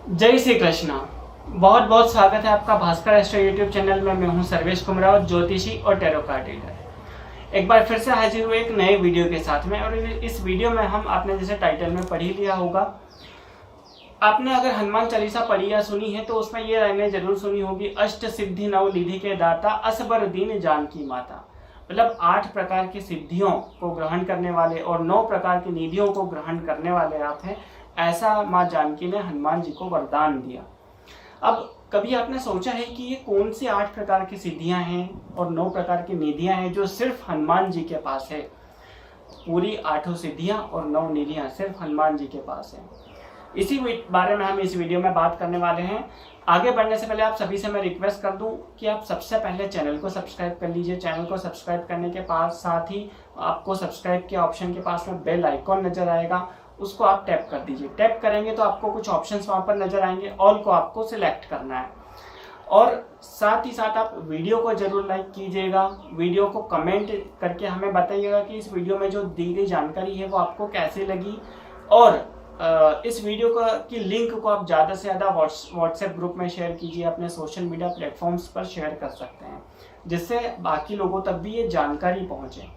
जय श्री कृष्णा। बहुत बहुत स्वागत है आपका भास्कर एस्ट्रो यूट्यूब चैनल में। मैं हूं सर्वेश कुमराव, ज्योतिषी और टैरो कार्ड रीडर। एक बार फिर से हाजिर हुए एक नए वीडियो के साथ में। और इस वीडियो में हम, आपने जैसे टाइटल में पढ़ ही लिया होगा, आपने अगर हनुमान चालीसा पढ़ी या सुनी है तो उसमें ये लाइनें जरूर सुनी होगी, अष्ट सिद्धि नव निधि के दाता असबर दीन जानकी माता। मतलब 8 प्रकार की सिद्धियों को ग्रहण करने वाले और 9 प्रकार की निधियों को ग्रहण करने वाले आप हैं, ऐसा माँ जानकी ने हनुमान जी को वरदान दिया। अब कभी आपने सोचा है कि ये कौन सी 8 प्रकार की सिद्धियां हैं और 9 प्रकार की निधियां हैं जो सिर्फ हनुमान जी के पास है? पूरी 8 सिद्धियां और 9 निधियां सिर्फ हनुमान जी के पास है। इसी बारे में हम इस वीडियो में बात करने वाले हैं। आगे बढ़ने से पहले आप सभी से मैं रिक्वेस्ट कर दूं कि आप सबसे पहले चैनल को सब्सक्राइब कर लीजिए। चैनल को सब्सक्राइब करने के पास साथ ही आपको सब्सक्राइब के ऑप्शन के पास में बेल आइकॉन नजर आएगा, उसको आप टैप कर दीजिए। टैप करेंगे तो आपको कुछ ऑप्शंस वहां पर नजर आएंगे, ऑल को आपको सिलेक्ट करना है। और साथ ही साथ आप वीडियो को जरूर लाइक कीजिएगा। वीडियो को कमेंट करके हमें बताइएगा कि इस वीडियो में जो दी गई जानकारी है वो आपको कैसी लगी। और इस वीडियो की लिंक को आप ज़्यादा से ज़्यादा व्हाट्सएप ग्रुप में शेयर कीजिए, अपने सोशल मीडिया प्लेटफॉर्म्स पर शेयर कर सकते हैं, जिससे बाकी लोगों तक भी ये जानकारी पहुंचे।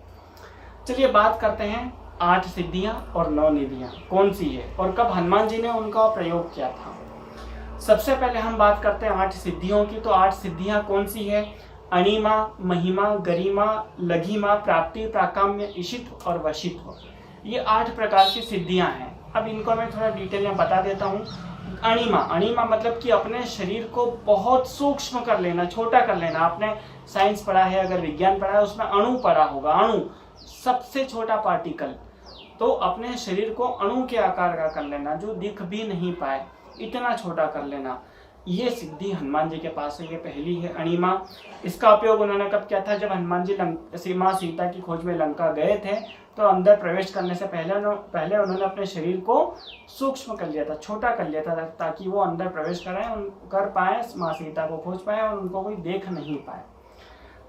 चलिए बात करते हैं 8 सिद्धियां और 9 निधियां कौन सी है और कब हनुमान जी ने उनका प्रयोग किया था। सबसे पहले हम बात करते हैं 8 सिद्धियों की। तो 8 सिद्धियां कौन सी है? अणिमा, महिमा, गरिमा, लघिमा, प्राप्ति, प्राकाम्य, इशित और वशित्व। ये 8 प्रकार की सिद्धियां हैं। अब इनको मैं थोड़ा डिटेल में बता देता हूँ। अणिमा मतलब कि अपने शरीर को बहुत सूक्ष्म कर लेना, छोटा कर लेना। आपने साइंस पढ़ा है, अगर विज्ञान पढ़ा है, उसमें अणु पढ़ा होगा। अणु सबसे छोटा पार्टिकल, तो अपने शरीर को अणु के आकार का कर लेना, जो दिख भी नहीं पाए, इतना छोटा कर लेना। ये सिद्धि हनुमान जी के पास है। ये पहली है अणिमा। इसका उपयोग उन्होंने कब किया था? जब हनुमान जी माँ सीता की खोज में लंका गए थे, तो अंदर प्रवेश करने से पहले उन्होंने अपने शरीर को सूक्ष्म कर लिया था, छोटा कर लिया था, ताकि वो अंदर प्रवेश कर पाए, माँ सीता को खोज पाए और उनको कोई देख नहीं पाए।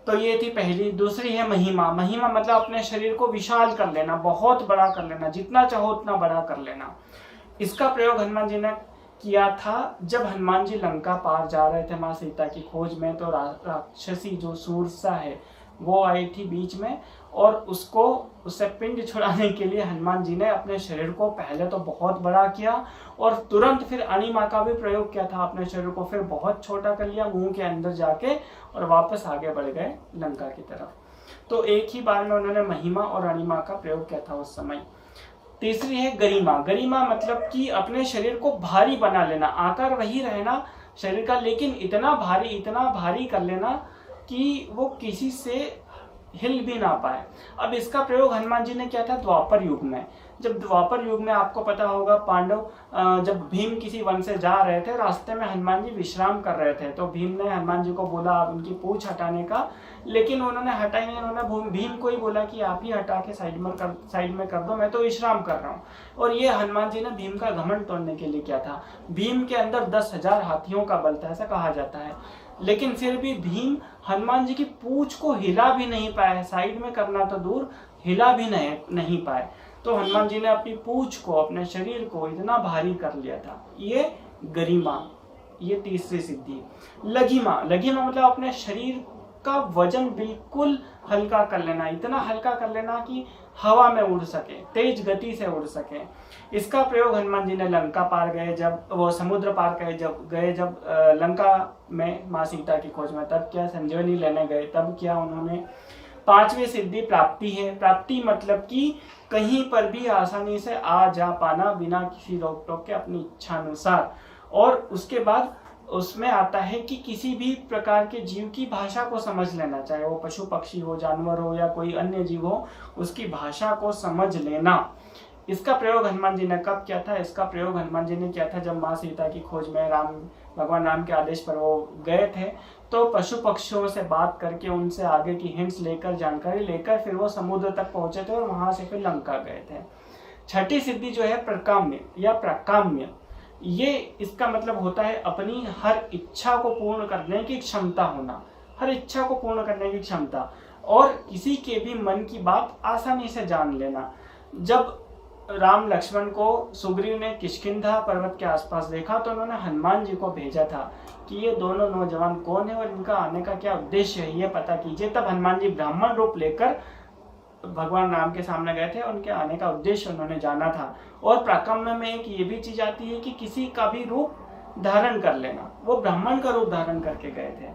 तो ये थी पहली। दूसरी है महिमा। महिमा मतलब अपने शरीर को विशाल कर लेना, बहुत बड़ा कर लेना, जितना चाहो उतना बड़ा कर लेना। इसका प्रयोग हनुमान जी ने किया था जब हनुमान जी लंका पार जा रहे थे माँ सीता की खोज में। तो राक्षसी जो सूरसा है वो आई थी बीच में, और उससे पिंड छुड़ाने के लिए हनुमान जी ने अपने शरीर को पहले तो बहुत बड़ा किया और तुरंत फिर अणिमा का भी प्रयोग किया था। अपने शरीर को फिर बहुत छोटा कर लिया मुंह के अंदर जाके, और वापस आगे बढ़ गए लंका की तरफ। तो एक ही बार में उन्होंने महिमा और अणिमा का प्रयोग किया था उस समय। तीसरी है गरिमा। गरिमा मतलब कि अपने शरीर को भारी बना लेना, आकार वही रहना शरीर का, लेकिन इतना भारी कर लेना कि वो किसी से हिल भी ना पाए। अब इसका प्रयोग हनुमान जी ने किया था द्वापर युग में। जब द्वापर युग में, आपको पता होगा, पांडव जब भीम किसी वन से जा रहे थे, रास्ते में हनुमान जी विश्राम कर रहे थे, तो भीम ने हनुमान जी को बोला उनकी पूंछ हटाने का, लेकिन उन्होंने हटाई नहीं। उन्होंने भीम को ही बोला कि आप ही हटा के साइड में कर दो, मैं तो विश्राम कर रहा हूँ। और ये हनुमान जी ने भीम का घमंड तोड़ने के लिए किया था। भीम के अंदर 10,000 हाथियों का बल था, ऐसा कहा जाता है, लेकिन फिर भी भीम हनुमान जी की पूंछ को हिला भी नहीं पाए। साइड में करना तो दूर, हिला भी नहीं पाए। तो हनुमान जी ने अपनी पूंछ को, अपने शरीर को इतना भारी कर लिया था। ये गरिमा, ये तीसरी सिद्धि। लघिमा मतलब अपने शरीर का वजन बिल्कुल हल्का कर लेना, इतना हल्का कर लेना कि हवा में उड़ सके, तेज गति से उड़ सके। इसका प्रयोग हनुमान जी ने लंका पार गए, जब वो समुद्र पार गए, जब लंका में माँ सीता की खोज में, तब क्या संजीवनी लेने गए, तब क्या उन्होंने। 5वीं सिद्धि प्राप्ति है। प्राप्ति मतलब कि कहीं पर भी आसानी से आ जा पाना, बिना किसी रोक टोक के, अपनी इच्छा अनुसार। और उसके बाद उसमें आता है कि किसी भी प्रकार के जीव की भाषा को समझ लेना, चाहे वो पशु पक्षी हो, जानवर हो या कोई अन्य जीव हो, उसकी भाषा को समझ लेना। इसका प्रयोग हनुमान जी ने कब किया था? इसका प्रयोग हनुमान जी ने किया था जब माँ सीता की खोज में भगवान राम के आदेश पर वो गए थे, तो पशु पक्षियों से बात करके, उनसे आगे की हिंट्स लेकर, जानकारी लेकर, फिर वो समुद्र तक पहुंचे थे और वहां से फिर लंका गए थे। 6ठी सिद्धि जो है प्रकाम्य या प्राकाम्य, ये इसका मतलब होता है अपनी हर इच्छा को पूर्ण करने की क्षमता होना, हर इच्छा को पूर्ण करने की क्षमता, और किसी के भी मन की बात आसानी से जान लेना। जब राम लक्ष्मण को सुग्रीव ने किष्किंधा पर्वत के आसपास देखा तो उन्होंने हनुमान जी को भेजा था कि ये दोनों नौजवान कौन है और इनका आने का क्या उद्देश्य है, ये पता कीजिए। तब हनुमान जी ब्राह्मण रूप लेकर भगवान राम के सामने गए थे, उनके आने का उद्देश्य उन्होंने जाना था। और प्राकम्य में एक ये भी चीज आती है कि किसी का भी रूप धारण कर लेना, वो ब्राह्मण का रूप धारण करके गए थे।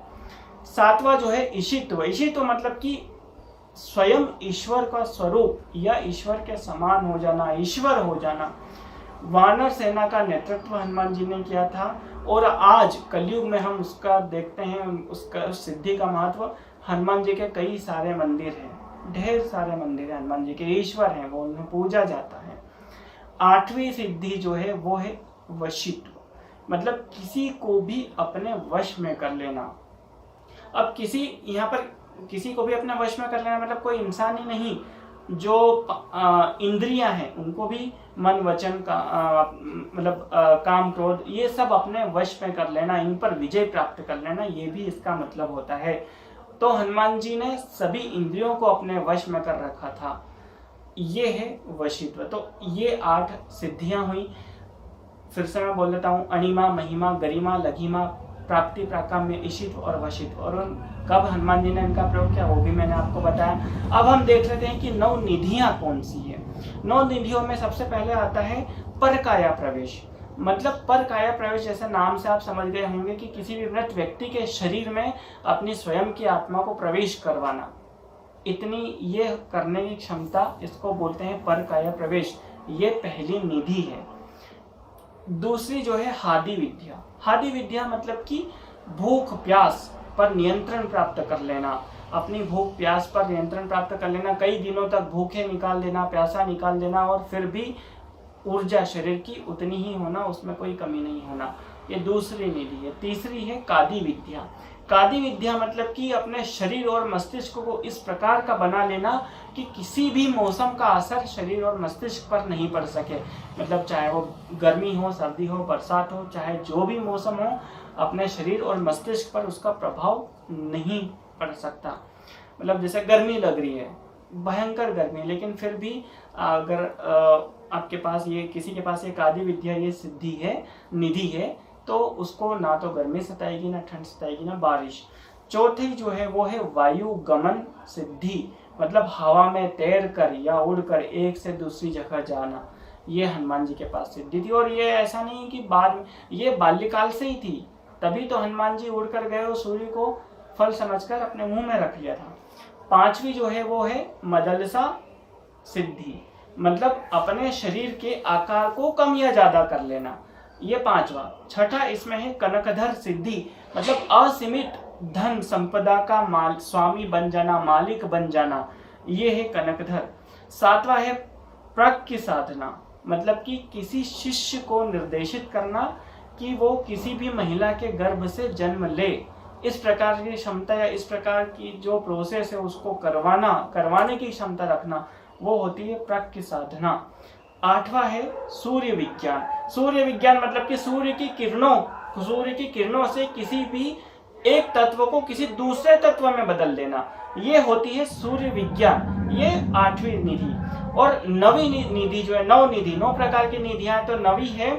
सातवां जो है ईशित्व। ईशित्व मतलब कि स्वयं ईश्वर का स्वरूप या ईश्वर के समान हो जाना, ईश्वर हो जाना। वानर सेना का नेतृत्व हनुमान जी ने किया था और आज कलयुग में हम उसका देखते हैं, उसका सिद्धि का महत्व। हनुमान जी के कई सारे मंदिर हैं, ढेर सारे मंदिर हैं हनुमान जी के, ईश्वर हैं, वो उन्हें पूजा जाता है। आठवीं सिद्धि जो है वो है वशित्व, मतलब किसी को भी अपने वश में कर लेना। अब यहाँ पर किसी को भी अपने वश में कर लेना मतलब कोई इंसान ही नहीं, जो इंद्रियां हैं उनको भी मन वचन का मतलब काम क्रोध ये सब अपने वश में कर लेना, इन पर विजय प्राप्त कर लेना, ये भी इसका मतलब होता है। तो हनुमान जी ने सभी इंद्रियों को अपने वश में कर रखा था, ये है वशित्व। तो ये 8 सिद्धियां हुई। फिर से मैं बोल देता हूँ, अणिमा, महिमा, गरिमा, लघिमा, प्राप्ति, प्राकाम्य, ईशित्व और वशित्व। और कब हनुमान जी ने इनका प्रयोग किया वो भी मैंने आपको बताया। अब हम देख लेते हैं कि 9 निधियां कौन सी है। 9 निधियों में सबसे पहले आता है परकाया प्रवेश। मतलब परकाया प्रवेश जैसे नाम से आप समझ गए होंगे कि किसी भी मृत व्यक्ति के शरीर में अपनी स्वयं की आत्मा को प्रवेश करवाना, इतनी ये करने की क्षमता, इसको बोलते हैं परकाया प्रवेश। ये पहली निधि है। दूसरी जो है हादि विद्या। हादि विद्या मतलब कि भूख प्यास पर नियंत्रण प्राप्त कर लेना, अपनी भूख प्यास पर नियंत्रण प्राप्त कर लेना, कई दिनों तक भूखे निकाल देना, प्यासा निकाल देना और फिर भी ऊर्जा शरीर की उतनी ही होना, उसमें कोई कमी नहीं होना, ये दूसरी निधि है। तीसरी है कादी विद्या। कादी विद्या मतलब कि अपने शरीर और मस्तिष्क को इस प्रकार का बना लेना कि किसी भी मौसम का असर शरीर और मस्तिष्क पर नहीं पड़ सके। मतलब चाहे वो गर्मी हो, सर्दी हो, बरसात हो, चाहे जो भी मौसम हो, अपने शरीर और मस्तिष्क पर उसका प्रभाव नहीं पड़ सकता। मतलब जैसे गर्मी लग रही है, भयंकर गर्मी, लेकिन फिर भी अगर आपके पास ये किसी के पास ये कादी विद्या, ये सिद्धि है, निधि है, तो उसको ना तो गर्मी सताएगी, ना ठंड सताएगी, ना बारिश। चौथी जो है वो है वायु गमन सिद्धि, मतलब हवा में तैर कर या उड़कर एक से दूसरी जगह जाना। ये हनुमान जी के पास सिद्धि थी। और ये ऐसा नहीं कि बाद में, ये बाल्यकाल से ही थी, तभी तो हनुमान जी उड़कर गए और सूर्य को फल समझकर अपने मुंह में रख लिया था। पांचवी जो है वो है मदलसा सिद्धि, मतलब अपने शरीर के आकार को कम या ज्यादा कर लेना, ये पांचवा। छठा इसमें है कनकधर सिद्धि, मतलब असीमित धन संपदा का स्वामी बन जाना, मालिक बन जाना, ये है कनकधर। सातवां है प्रज्ञ साधना, मतलब कि किसी शिष्य को निर्देशित करना कि वो किसी भी महिला के गर्भ से जन्म ले, इस प्रकार की क्षमता या इस प्रकार की जो प्रोसेस है उसको करवाने की क्षमता रखना, वो होती है प्रज्ञ साधना। आठवां है सूर्य विज्ञान। सूर्य विज्ञान मतलब कि सूर्य की किरणों से किसी भी एक तत्व को किसी दूसरे तत्व में बदल देना, ये होती है सूर्य विज्ञान, ये 8वीं निधि। और 9वीं निधि जो है, 9 निधि, 9 प्रकार की निधियां, तो 9वीं है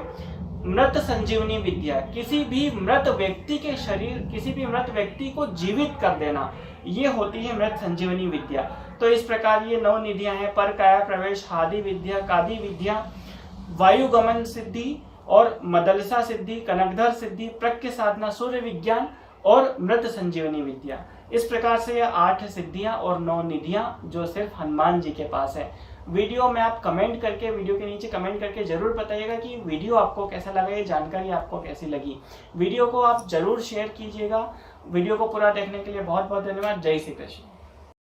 मृत संजीवनी विद्या, किसी भी मृत व्यक्ति के शरीर, किसी भी मृत व्यक्ति को जीवित कर देना, ये होती है मृत संजीवनी विद्या। तो इस प्रकार ये 9 निधियां हैं, परकाया प्रवेश, हादि विद्या, कादी विद्या, वायुगमन सिद्धि और मदलसा सिद्धि, कनकधर सिद्धि, प्रज्ञ साधना, सूर्य विज्ञान और मृत संजीवनी विद्या। इस प्रकार से ये 8 सिद्धियां और 9 निधियां जो सिर्फ हनुमान जी के पास है। वीडियो में आप कमेंट करके, वीडियो के नीचे कमेंट करके जरूर बताइएगा कि वीडियो आपको कैसा लगा, ये जानकारी आपको कैसी लगी। वीडियो को आप जरूर शेयर कीजिएगा। वीडियो को पूरा देखने के लिए बहुत बहुत धन्यवाद। जय श्री कृष्ण।